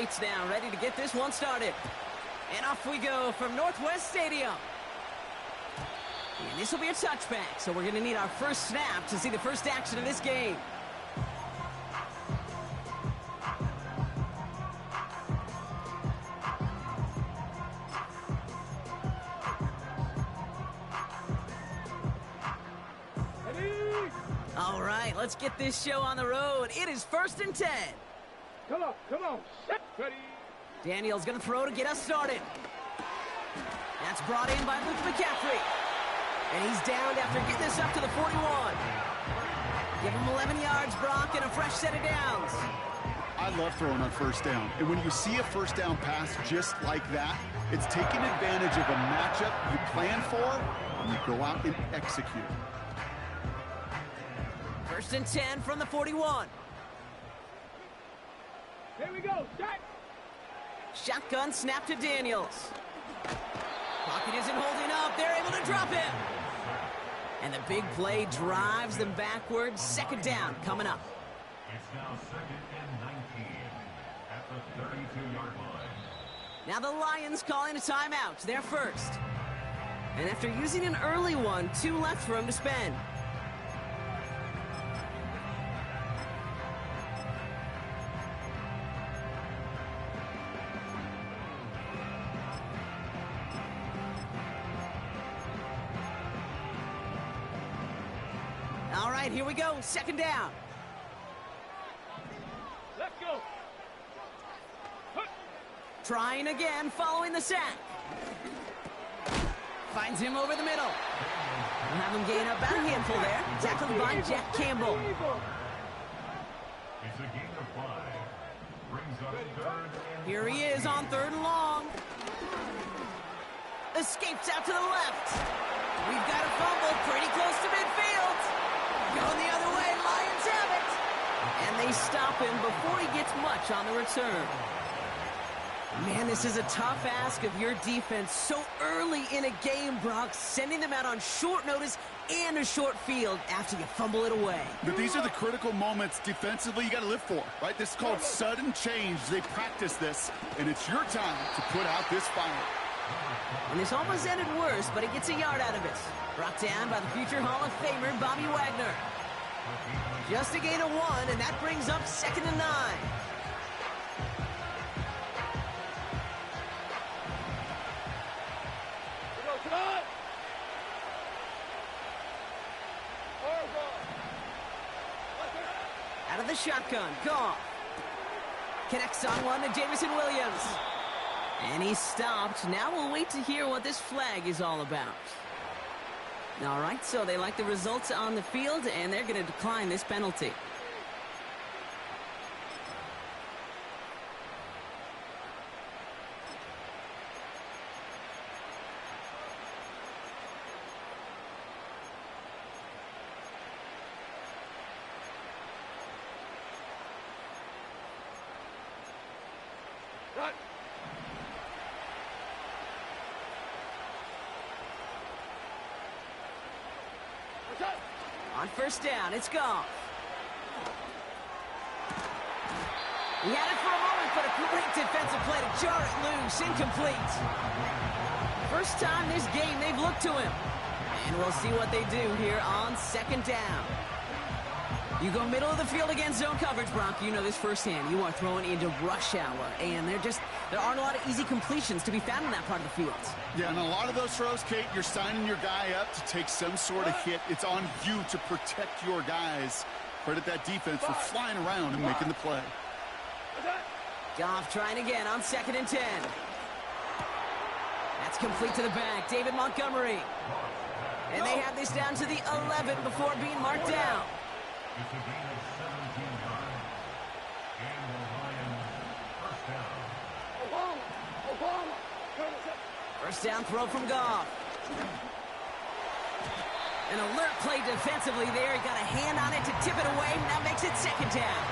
cleats now, ready to get this one started. And off we go from Northwest Stadium. And this will be a touchback, so we're going to need our first snap to see the first action of this game. All right, let's get this show on the road. It is 1st and 10. Come on. Set, ready. Daniel's going to throw to get us started. That's brought in by Luke McCaffrey. And he's downed after getting this up to the 41. Give him 11 yards, Brock, and a fresh set of downs. I love throwing on first down. And when you see a first down pass just like that, it's taking advantage of a matchup you plan for, and you go out and execute. 1st and 10 from the 41. Here we go. Set. Shotgun snap to Daniels. Pocket isn't holding up. They're able to drop him. And the big play drives them backwards. 2nd down coming up. It's now 2nd and 19 at the 32-yard line. Now the Lions calling a timeout. They're first. And after using an early one, 2 left for him to spend. All right, here we go. 2nd down. Let's go. Trying again, following the sack. Finds him over the middle. We'll have him gain about a handful there. Tackled by Jack Campbell. It's a gain of 5. Brings up 3rd and Here he is on 3rd and long. Escapes out to the left. We've got a fumble pretty close to midfield. Going the other way, Lions have it. And they stop him before he gets much on the return. Man, this is a tough ask of your defense so early in a game, Brock, sending them out on short notice and a short field after you fumble it away. But these are the critical moments defensively you got to live for, right? This is called sudden change. They practice this, and it's your time to put out this fire. And this almost ended worse, but he gets a yard out of it. Brought down by the future Hall of Famer, Bobby Wagner. Just a gain of 1, and that brings up 2nd and 9. Come on. Out of the shotgun, Goff. Connects on one to Jamison Williams. And he stopped. Now we'll wait to hear what this flag is all about. All right, so they like the results on the field, and they're going to decline this penalty. Run. On 1st down, it's Goff. He had it for a moment, but a great defensive play to jar it loose. Incomplete. First time this game they've looked to him. And we'll see what they do here on 2nd down. You go middle of the field against zone coverage, Brock. You know this firsthand. You are throwing into rush hour, and there aren't a lot of easy completions to be found in that part of the field. Yeah, and a lot of those throws, Kate, you're signing your guy up to take some sort of hit. It's on you to protect your guys. Credit that defense for flying around and making the play. Goff trying again on 2nd and 10. That's complete to the back. David Montgomery. And they have this down to the 11 before being marked down. it's a gain of 17 yards. And the Lions 1st down. First down throw from Goff. An alert play defensively there. He got a hand on it to tip it away. Now makes it 2nd down.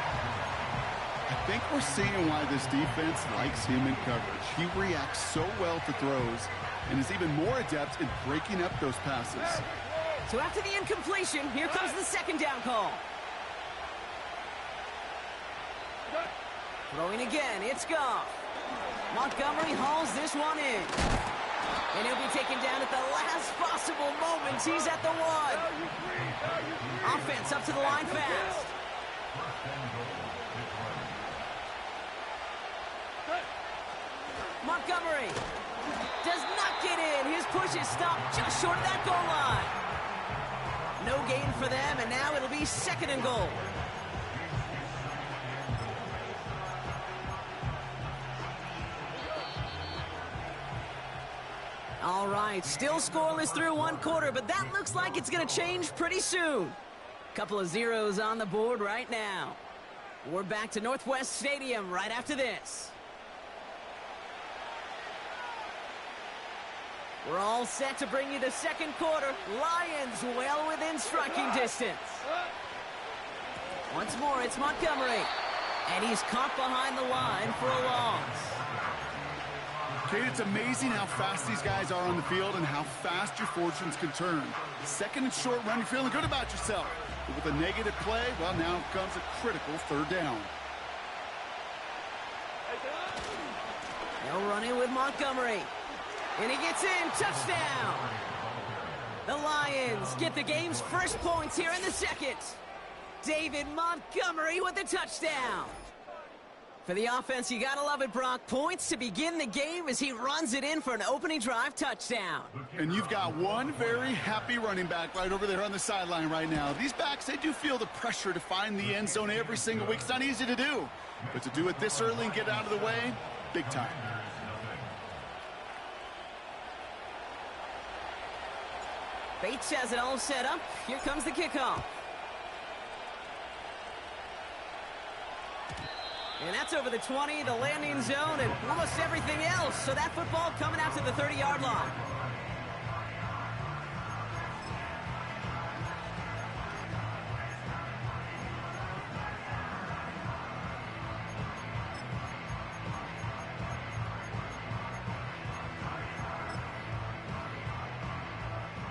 I think we're seeing why this defense likes him in coverage. He reacts so well to throws and is even more adept in breaking up those passes. So after the incompletion, here comes the 2nd down call. Throwing again, it's Goff. Montgomery hauls this one in. And he'll be taken down at the last possible moments. He's at the 1. Offense up to the line fast. Montgomery does not get in. His push is stopped just short of that goal line. No gain for them, and now it'll be 2nd and goal. All right, still scoreless through 1 quarter, but that looks like it's going to change pretty soon. Couple of zeros on the board right now. We're back to Northwest Stadium right after this. We're all set to bring you the 2nd quarter. Lions well within striking distance. Once more, it's Montgomery. And he's caught behind the line for a loss. Kate, it's amazing how fast these guys are on the field and how fast your fortunes can turn. 2nd and short run, you're feeling good about yourself. But with a negative play, well, now comes a critical 3rd down. They'll run in with Montgomery. And he gets in. Touchdown! The Lions get the game's first points here in the 2nd. David Montgomery with the touchdown. For the offense, you gotta love it, Brock. Points to begin the game as he runs it in for an opening drive touchdown. And you've got one very happy running back right over there on the sideline right now. These backs, they do feel the pressure to find the end zone every single week. It's not easy to do. But to do it this early and get out of the way, big time. Bates has it all set up. Here comes the kickoff. And that's over the 20, the landing zone, and almost everything else. So that football coming out to the 30-yard line.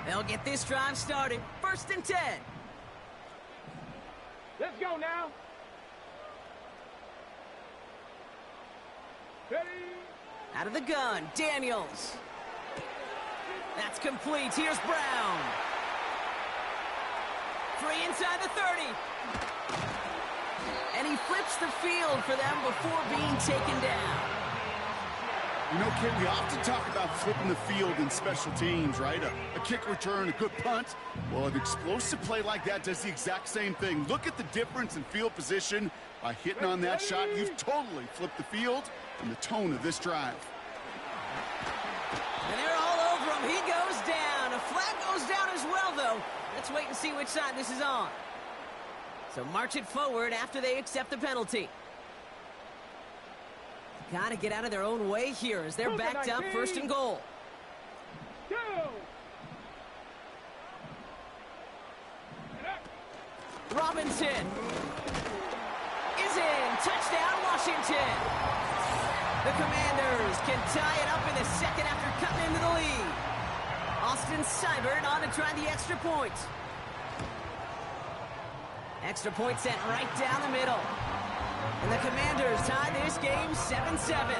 They'll get this drive started. 1st and 10. Let's go now. Ready? Out of the gun, Daniels. That's complete. Here's Brown. Free inside the 30. And he flips the field for them before being taken down. You know, Ken, we often talk about flipping the field in special teams, right? A kick return, a good punt. Well, an explosive play like that does the exact same thing. Look at the difference in field position. By hitting on that shot, you've totally flipped the field and the tone of this drive. And they're all over him. He goes down. A flag goes down as well, though. Let's wait and see which side this is on. So march it forward after they accept the penalty. Got to get out of their own way here as they're backed up. 1st and goal. Go! Robinson is in. Touchdown, Washington. The Commanders can tie it up in the 2nd after cutting into the lead. Austin Seibert on to try the extra point. Extra point sent right down the middle. And the Commanders tie this game 7-7.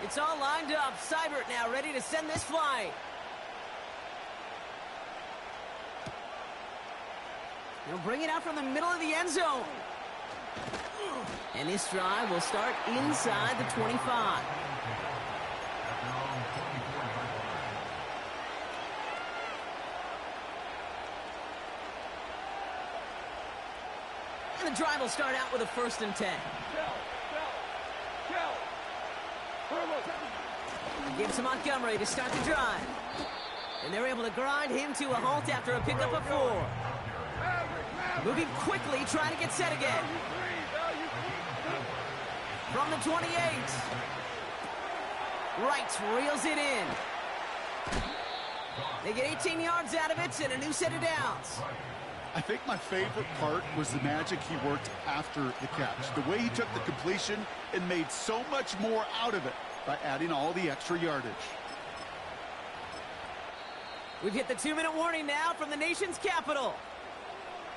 It's all lined up. Seibert now ready to send this flying. He'll bring it out from the middle of the end zone. And this drive will start inside the 25. And the drive will start out with a 1st and 10. Gives to Montgomery to start the drive. And they're able to grind him to a halt after a pickup of 4. Moving quickly, trying to get set again. From the 28. Wright reels it in. They get 18 yards out of it and a new set of downs. I think my favorite part was the magic he worked after the catch. The way he took the completion and made so much more out of it by adding all the extra yardage. We've hit the 2-minute warning now from the nation's capital.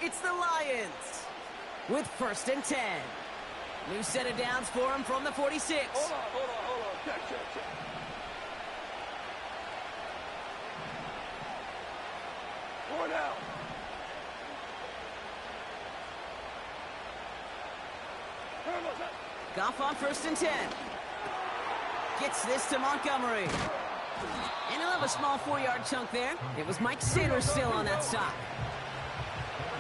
It's the Lions with 1st and 10. New set of downs for him from the 46. Hold on. Check. 4 down. Goff on 1st and 10. Gets this to Montgomery. And he'll have a small 4-yard chunk there. It was Mike Sanders still on that stop.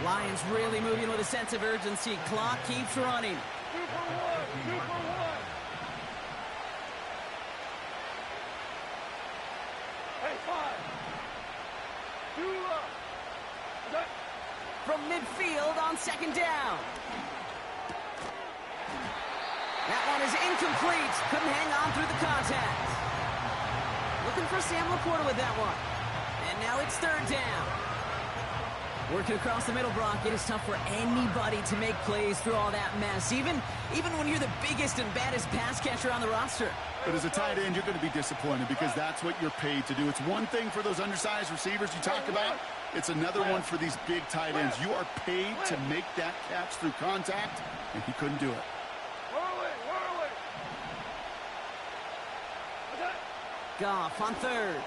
Lions really moving with a sense of urgency. Clock keeps running. 2 for 1. Hey, 5. 2 up. From midfield on 2nd down. That one is incomplete. Couldn't hang on through the contact. Looking for Sam Laporta with that one. And now it's 3rd down. Working across the middle, Brock. It is tough for anybody to make plays through all that mess, even when you're the biggest and baddest pass catcher on the roster. But as a tight end, you're going to be disappointed because that's what you're paid to do. It's one thing for those undersized receivers you talk about. It's another one for these big tight ends. You are paid to make that catch through contact, and he couldn't do it. Goff on 3rd.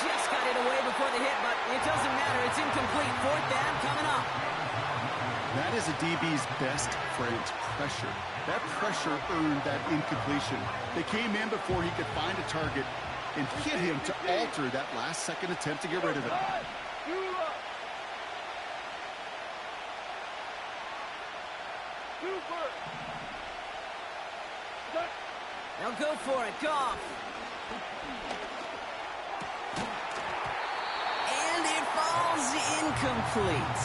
Just got it away before the hit, but it doesn't matter. It's incomplete. 4th down coming up. That is a DB's best friend, pressure. That pressure earned that incompletion. They came in before he could find a target and hit him to alter that last-second attempt to get rid of it. They'll go for it. Goff. And it falls incomplete.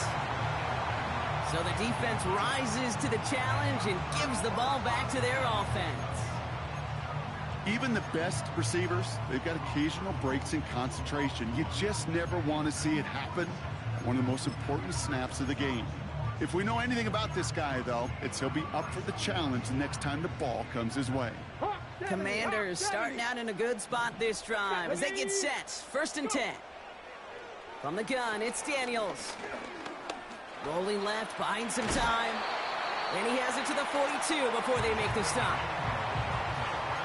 So the defense rises to the challenge and gives the ball back to their offense. Even the best receivers, they've got occasional breaks in concentration. You just never want to see it happen at one of the most important snaps of the game. If we know anything about this guy, though, it's he'll be up for the challenge the next time the ball comes his way. Commanders starting out in a good spot this drive as they get set. 1st and 10. From the gun, it's Daniels. Rolling left, buying some time. And he has it to the 42 before they make the stop.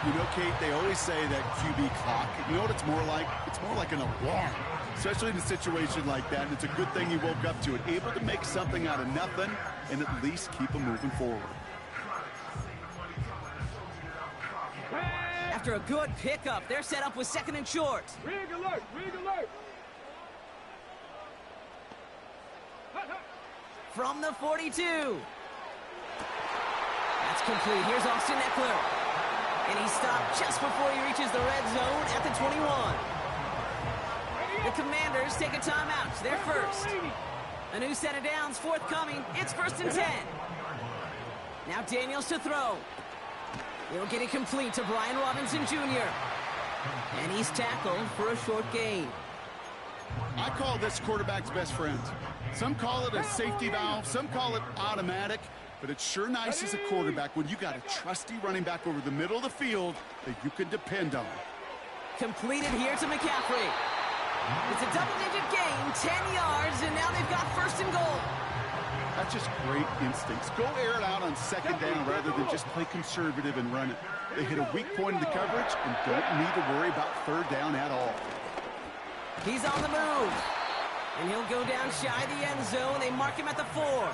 You know, Kate, they always say that QB clock, you know what it's more like? It's more like an alarm, especially in a situation like that. And it's a good thing he woke up to it, able to make something out of nothing and at least keep him moving forward. After a good pickup, they're set up with 2nd and short. Rig alert. From the 42. That's complete. Here's Austin Eckler. And he stopped just before he reaches the red zone at the 21. The Commanders take a timeout. They're first. A new set of downs forthcoming. It's 1st and 10. Now Daniels to throw. He'll get it complete to Brian Robinson Jr. And he's tackled for a short gain. I call this quarterback's best friend. Some call it a safety valve, some call it automatic, but it's sure nice as a quarterback when you got a trusty running back over the middle of the field that you can depend on. Completed here to McCaffrey. It's a double-digit gain, 10 yards, and now they've got 1st and goal. That's just great instincts. Go air it out on 2nd down rather than just play conservative and run it. They hit a weak point in the coverage and don't need to worry about 3rd down at all. He's on the move. And he'll go down shy of the end zone. They mark him at the 4.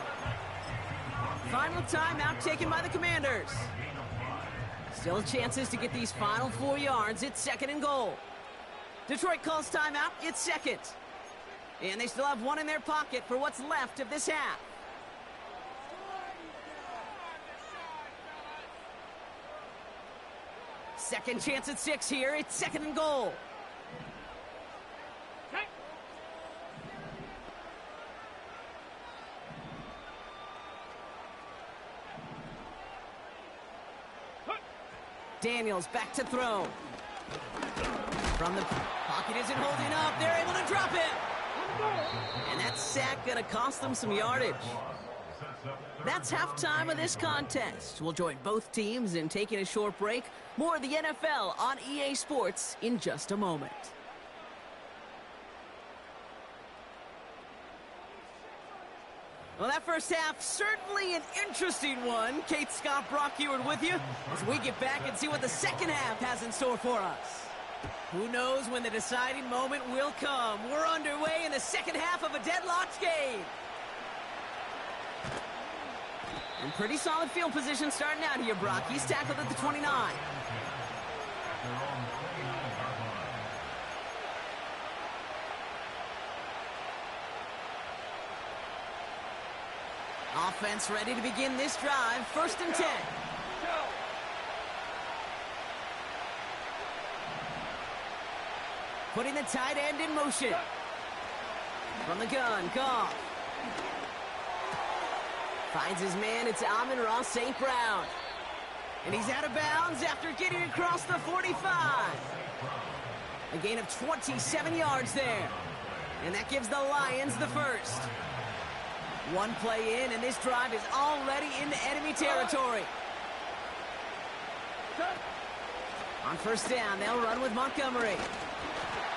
Final timeout taken by the Commanders. Still chances to get these final 4 yards. It's 2nd and goal. Detroit calls timeout. It's 2nd. And they still have 1 in their pocket for what's left of this half. Second chance at 6 here. It's 2nd and goal. Daniels back to throw. From the pocket isn't holding up. They're able to drop it. And that sack going to cost them some yardage. That's halftime of this contest. We'll join both teams in taking a short break. More of the NFL on EA Sports in just a moment. Well, that first half, certainly an interesting one. Kate, Scott, Brock Ewart with you as we get back and see what the second half has in store for us. Who knows when the deciding moment will come. We're underway in the second half of a deadlocked game. And pretty solid field position starting out here, Brock. He's tackled at the 29. Offense ready to begin this drive. 1st and 10. Putting the tight end in motion. From the gun, Goff. Finds his man, it's Amon-Ra St. Brown. And he's out of bounds after getting across the 45. A gain of 27 yards there. And that gives the Lions the first. One play in, and this drive is already into enemy territory. On 1st down, they'll run with Montgomery.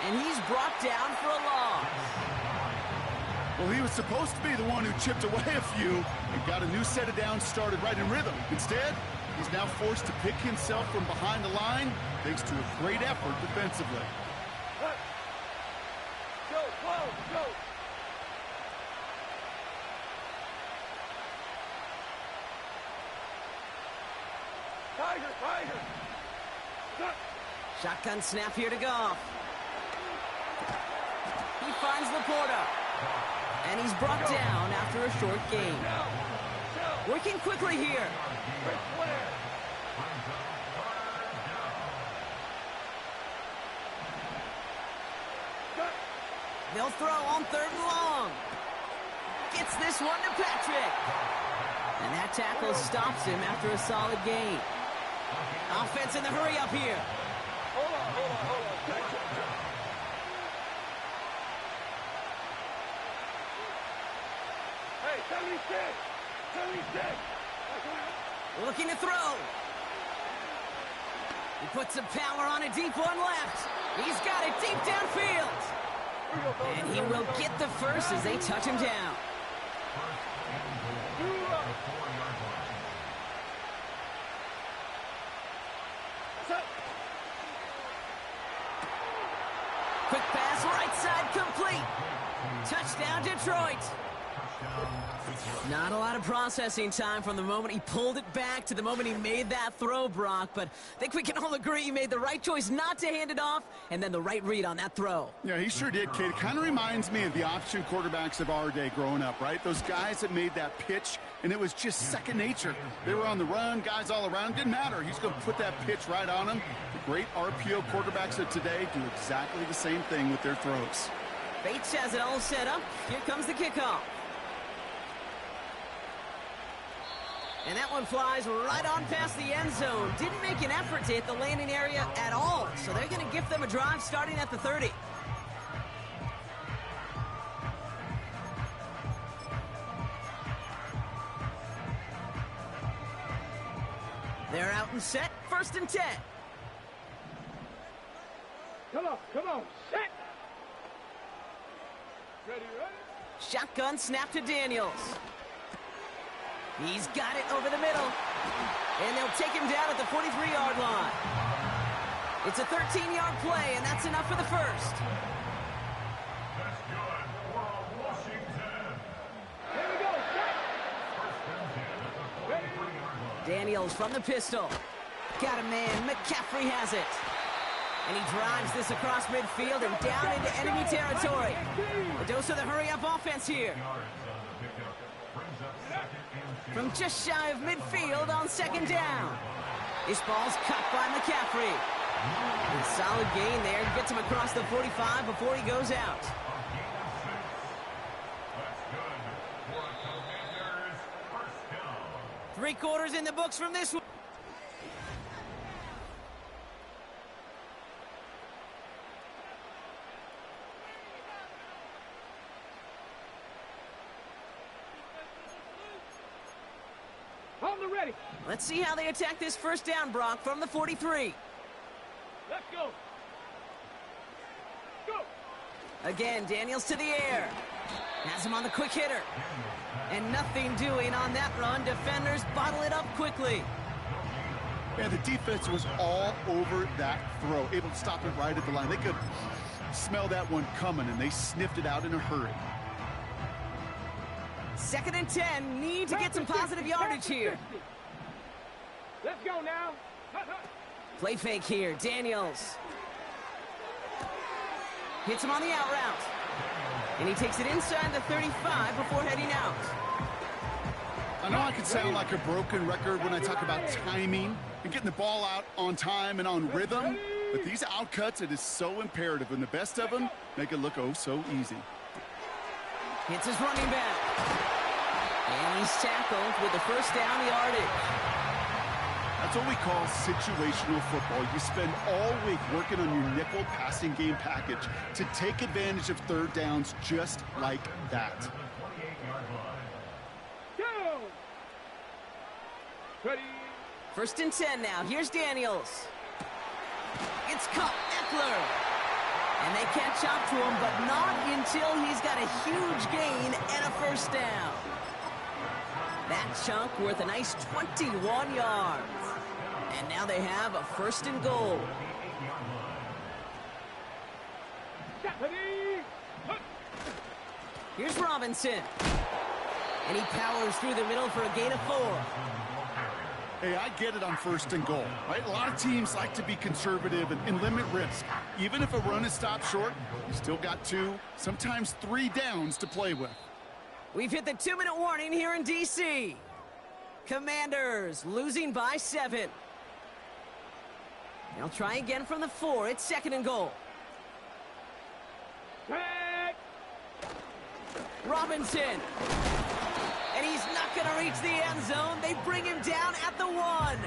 And he's brought down for a loss. Well, he was supposed to be the one who chipped away a few and got a new set of downs started right in rhythm. Instead, he's now forced to pick himself from behind the line thanks to a great effort defensively. Go, close, go. Tiger. Shotgun snap here to Goff. He finds Laporta. And he's brought down after a short gain. Working quickly here. They'll throw on 3rd and long. Gets this one to Patrick. And that tackle stops him after a solid gain. Offense in the hurry up here. Hold on. Hey, 76. Looking to throw. He puts some power on a deep one left. He's got it deep downfield. And he will get the first as they touch him down. Quick pass, right side complete. Touchdown, Detroit. Not a lot of processing time from the moment he pulled it back to the moment he made that throw, Brock. But I think we can all agree he made the right choice not to hand it off, and then the right read on that throw. Yeah, he sure did, Kate. It kind of reminds me of the option quarterbacks of our day growing up, right? Those guys that made that pitch, and it was just second nature. They were on the run, guys all around. Didn't matter. He's going to put that pitch right on them. The great RPO quarterbacks of today do exactly the same thing with their throws. Bates has it all set up. Here comes the kickoff. And that one flies right on past the end zone. Didn't make an effort to hit the landing area at all. So they're going to gift them a drive starting at the 30. They're out and set. 1st and 10. Come on. Set. Ready? Shotgun snap to Daniels. He's got it over the middle. And they'll take him down at the 43-yard line. It's a 13-yard play, and that's enough for the first. That's good for Washington. Here we go. Set. First and 10 at the 43-yard line. Daniels from the pistol. Got a man. McCaffrey has it. And he drives this across midfield and down into enemy territory. A dose of the hurry-up offense here. From just shy of midfield on 2nd down. This ball's cut by McCaffrey. And solid gain there. Gets him across the 45 before he goes out. That's good for a Commanders first down. 3 quarters in the books from this one. On the ready. Let's see how they attack this first down, Brock, from the 43. Let's go. Go. Again, Daniels to the air. Has him on the quick hitter. And nothing doing on that run. Defenders bottle it up quickly. Yeah, the defense was all over that throw, able to stop it right at the line. They could smell that one coming, and they sniffed it out in a hurry. 2nd and 10. Need to get some positive yardage here. Let's go now. Play fake here. Daniels. Hits him on the out route. And he takes it inside the 35 before heading out. I know I can sound like a broken record when I talk about timing and getting the ball out on time and on rhythm, but these outcuts, it is so imperative, and the best of them make it look oh so easy. Hits his running back. And he's tackled with the first down yardage. That's what we call situational football. You spend all week working on your nickel passing game package to take advantage of third downs just like that. Go! Ready? 1st and 10 now. Here's Daniels. It's caught. Eckler. And they catch up to him, but not until he's got a huge gain and a first down. That chunk worth a nice 21 yards. And now they have a 1st and goal. Here's Robinson. And he powers through the middle for a gain of 4. Hey, I get it on 1st and goal, right? A lot of teams like to be conservative and limit risk. Even if a run is stopped short, you still got 2, sometimes 3 downs to play with. We've hit the 2-minute warning here in D.C. Commanders losing by 7. They'll try again from the 4. It's 2nd and goal. Robinson. And he's not going to reach the end zone. They bring him down at the 1.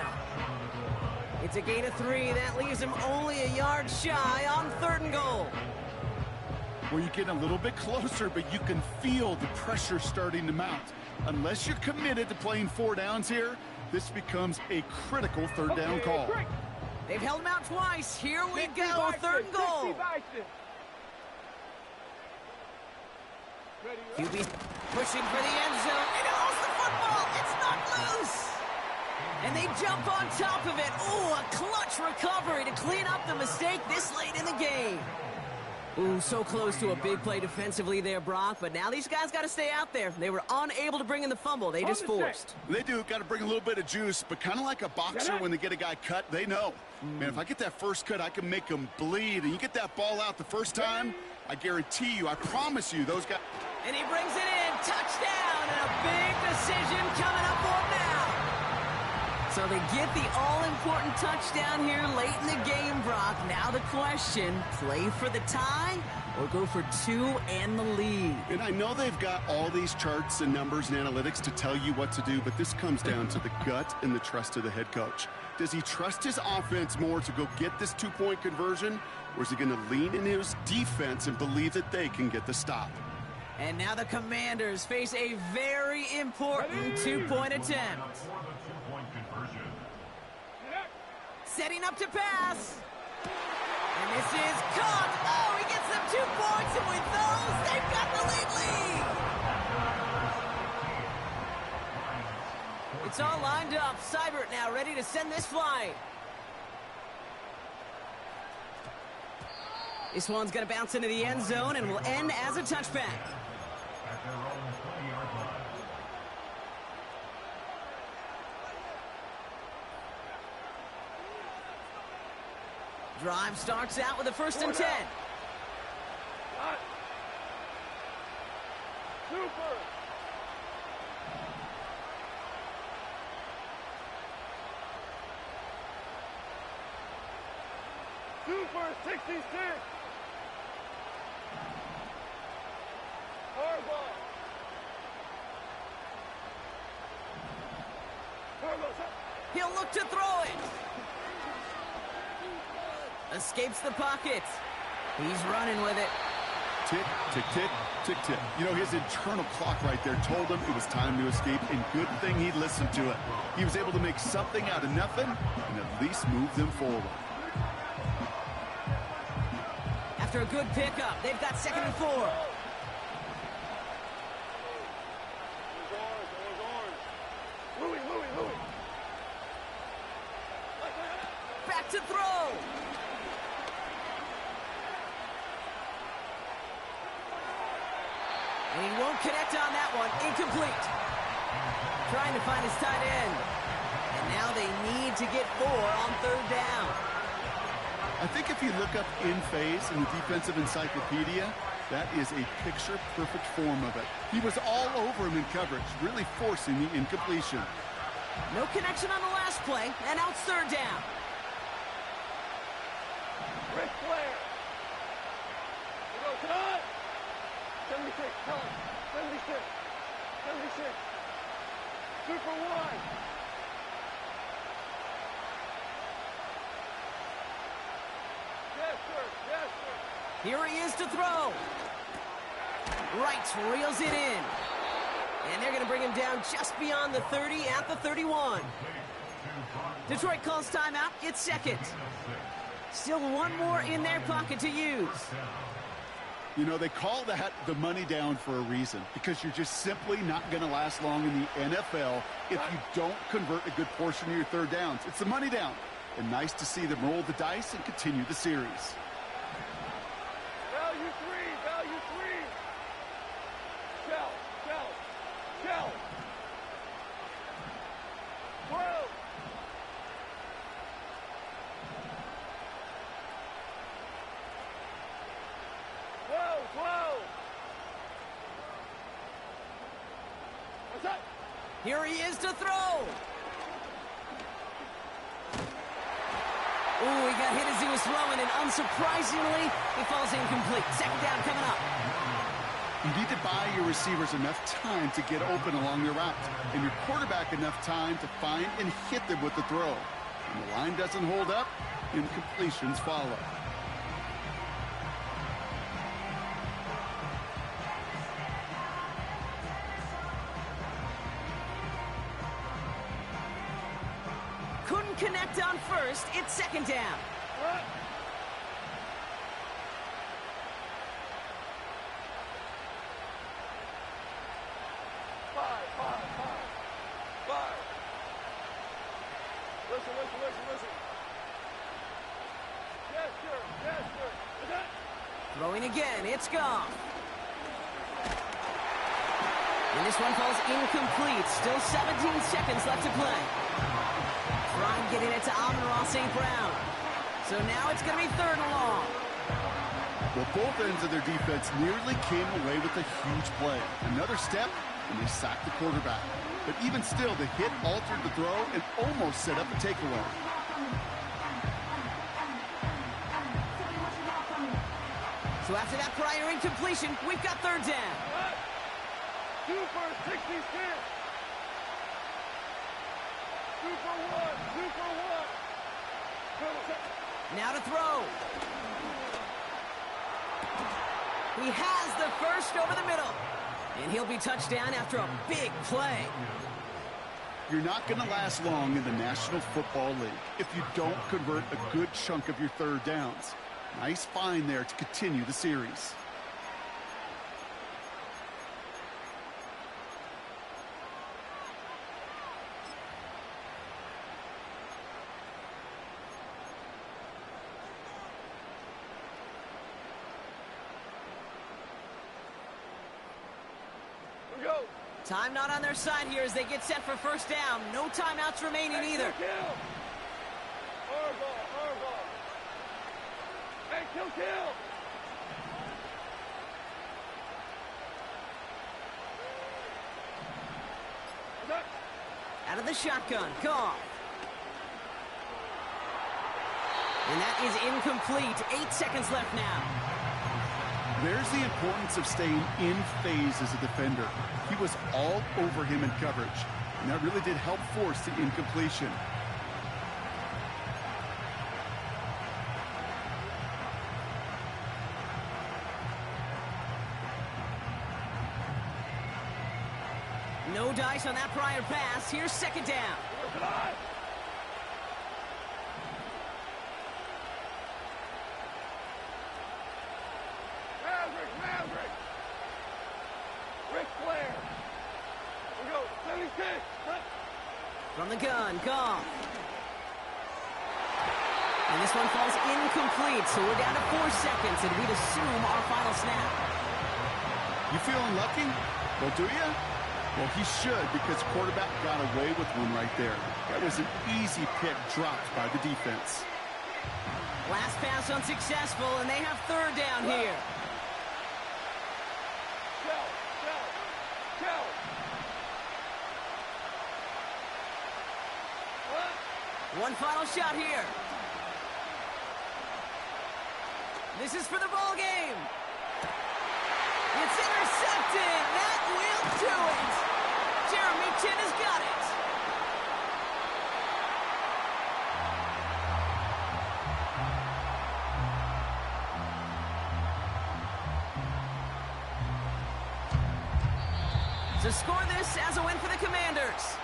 It's a gain of 3. That leaves him only a yard shy on 3rd and goal. Where you get a little bit closer, but you can feel the pressure starting to mount. Unless you're committed to playing 4 downs here, this becomes a critical 3rd down call. They've held him out twice. Here we go. 3rd and goal. QB pushing for the end zone. And it holds the football. It's not loose. And they jump on top of it. Ooh, a clutch recovery to clean up the mistake this late in the game. Ooh, so close to a big play defensively there, Brock. But now these guys got to stay out there. They were unable to bring in the fumble. They just forced. They do. Got to bring a little bit of juice. But kind of like a boxer when they get a guy cut, they know. Man, if I get that first cut, I can make them bleed. And you get that ball out the first time, I guarantee you, I promise you, those guys... And he brings it in. Touchdown. And a big decision coming up for him now. So they get the all-important touchdown here late in the game, Brock. Now the question, play for the tie or go for 2 and the lead? And I know they've got all these charts and numbers and analytics to tell you what to do, but this comes down to the gut and the trust of the head coach. Does he trust his offense more to go get this 2-point conversion, or is he going to lean in his defense and believe that they can get the stop? And now the Commanders face a very important 2-point attempt. Setting up to pass. And this is caught. Oh, he gets them 2 points, and with those, they've got the lead. It's all lined up. Seibert now ready to send this flying. This one's going to bounce into the end zone and will end as a touchback. At their own 20-yard line. Drive starts out with a 1st and 10. Super. Super 66. Hard ball. He'll look to throw it. Escapes the pocket. He's running with it. Tick, tick, tick, tick, tick. You know, his internal clock right there told him it was time to escape, and good thing he listened to it. He was able to make something out of nothing and at least move them forward. After a good pickup, they've got 2nd and 4. back to throw. And he won't connect on that one. Incomplete. Trying to find his tight end. And now they need to get 4 on 3rd down. I think if you look up in phase in the defensive encyclopedia, that is a picture-perfect form of it. He was all over him in coverage, really forcing the incompletion. No connection on the last play, and now it's 3rd down. Ric Flair. We go, cut! 76, tell him. 76. 76. Super wide. Yes, sir. Yes, sir. Here he is to throw. Right, reels it in. And they're going to bring him down just beyond the 30 at the 31. Detroit calls timeout. It's 2nd. Still one more in their pocket to use. You know, they call that the money down for a reason, because you're just simply not going to last long in the NFL if you don't convert a good portion of your 3rd downs. It's the money down. And nice to see them roll the dice and continue the series. Value 3. Value 3. Shell. Shell. Shell. 12. What's up? Here he is to throw. Ooh, he got hit as he was throwing, and unsurprisingly, he falls incomplete. 2nd down coming up. You need to buy your receivers enough time to get open along their route, and your quarterback enough time to find and hit them with the throw. When the line doesn't hold up, incompletions follow. Couldn't connect on 1st. It's 2nd down. What? Five. Listen. Yes, sir. What's that? Throwing again. It's gone. And this one falls incomplete. Still 17 seconds left to play. Trying getting it to Amon-Ra St. Brown. So now it's going to be 3rd and long. Well, both ends of their defense nearly came away with a huge play. Another step, and they sacked the quarterback. But even still, the hit altered the throw and almost set up a takeaway. So after that prior incompletion, we've got 3rd down. What? 2 for 66. Super one. Now to throw. He has the first over the middle. And he'll be touchdown after a big play. You're not going to last long in the National Football League if you don't convert a good chunk of your 3rd downs. Nice find there to continue the series. Go. Time not on their side here as they get set for 1st down. No timeouts remaining either. Kill. Hardball. Hey, kill. Out of the shotgun. Goff. And that is incomplete. 8 seconds left now. There's the importance of staying in phase as a defender. He was all over him in coverage, and that really did help force the incompletion. No dice on that prior pass. Here's 2nd down. Maverick. Ric Flair. We go. 76. From the gun, Goff. And this one falls incomplete, so we're down to 4 seconds, and we'd assume our final snap. You feeling lucky? Well, do you? Well, he should, because quarterback got away with one right there. That was an easy pick dropped by the defense. Last pass unsuccessful, and they have third down here. Go. One final shot here. This is for the ball game. It's intercepted. That will do it. Jeremy Chin has got it. To score this as a win for the Commanders.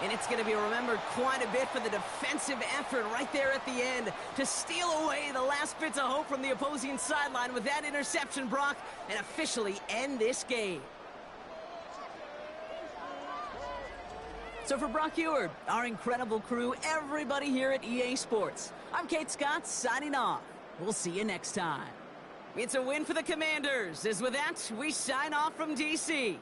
And it's going to be remembered quite a bit for the defensive effort right there at the end to steal away the last bits of hope from the opposing sideline with that interception, Brock, and officially end this game. So for Brock Eward, our incredible crew, everybody here at EA Sports, I'm Kate Scott signing off. We'll see you next time. It's a win for the Commanders, as with that, we sign off from D.C.